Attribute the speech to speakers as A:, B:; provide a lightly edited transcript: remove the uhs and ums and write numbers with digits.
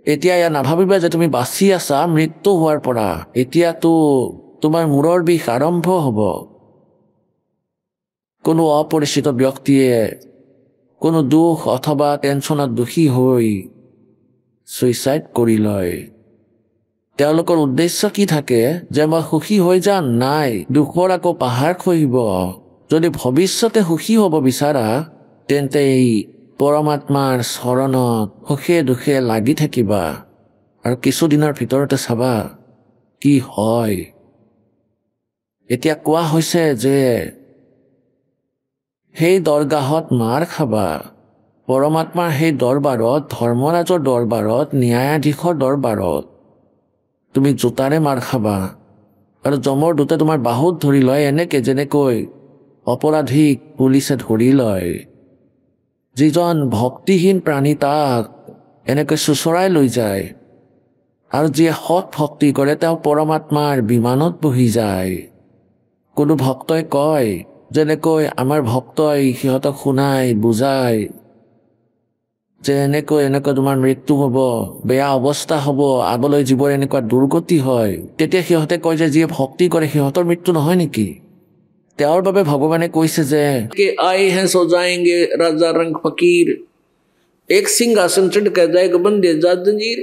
A: এতিয়া এয়া নাভাবিবা যে তুমি বাচি আছা মৃত্যু হোৱাৰ পৰা। এতিয়াতো তোমাৰ মূৰৰ বিষ আৰম্ভ হ'ব। কোনো অপৰিচিত ব্যক্তিয়ে কোনো দুখ অথবা টেনশ্যনত দুখী হৈ ছুইচাইড কৰি লয়। তেওঁলোকৰ উদ্দেশ্য কি থাকে যে মই সুখী হৈ যাম? নাই, দুখৰ আকৌ পাহাৰ খহিব। যদি ভৱিষ্যতে সুখী হ'ব বিচাৰা তেন্তে এই পৰমাত্মাৰ চৰণত সুখে দুখে লাগি থাকিবা আৰু কিছুদিনৰ ভিতৰতে চাবা কি হয়। এতিয়া কোৱা হৈছে যে সেই দৰগাহত মাৰ খাবা, পৰমাত্মাৰ সেই দৰবাৰত, ধৰ্মৰাজৰ দৰবাৰত, ন্যায়াধীশৰ দৰবাৰত তুমি জোতাৰে মাৰ খাবা আৰু জমৰ দূতে তোমাৰ বাহুত ধৰি লয়, এনেকে যেনেকৈ অপৰাধীক পুলিচে ধৰি লয়। যিজন ভক্তিহীন প্ৰাণী তাক এনেকৈ চোঁচৰাই লৈ যায় আৰু যিয়ে সৎ ভক্তি কৰে তেওঁ পৰমাত্মাৰ বিমানত বহি যায়। কোনো ভক্তই কয় যেনেকৈ আমাৰ ভক্তই সিহঁতক শুনাই বুজায় যে এনেকৈ তোমাৰ মৃত্যু হ'ব, বেয়া অৱস্থা হ'ব, আগলৈ জীৱৰ এনেকুৱা দুৰ্গতি হয়, তেতিয়া সিহঁতে কয় যে যিয়ে ভক্তি কৰে সিহঁতৰ মৃত্যু নহয় নেকি? তেওঁৰ বাবে ভগৱানে কৈছে যে আয়ে হে সো যায়েংগে ৰাজা ৰং ফকীৰ, এক সিংহাসন চढ़ कर जाएगा बंदे जात जंजीर।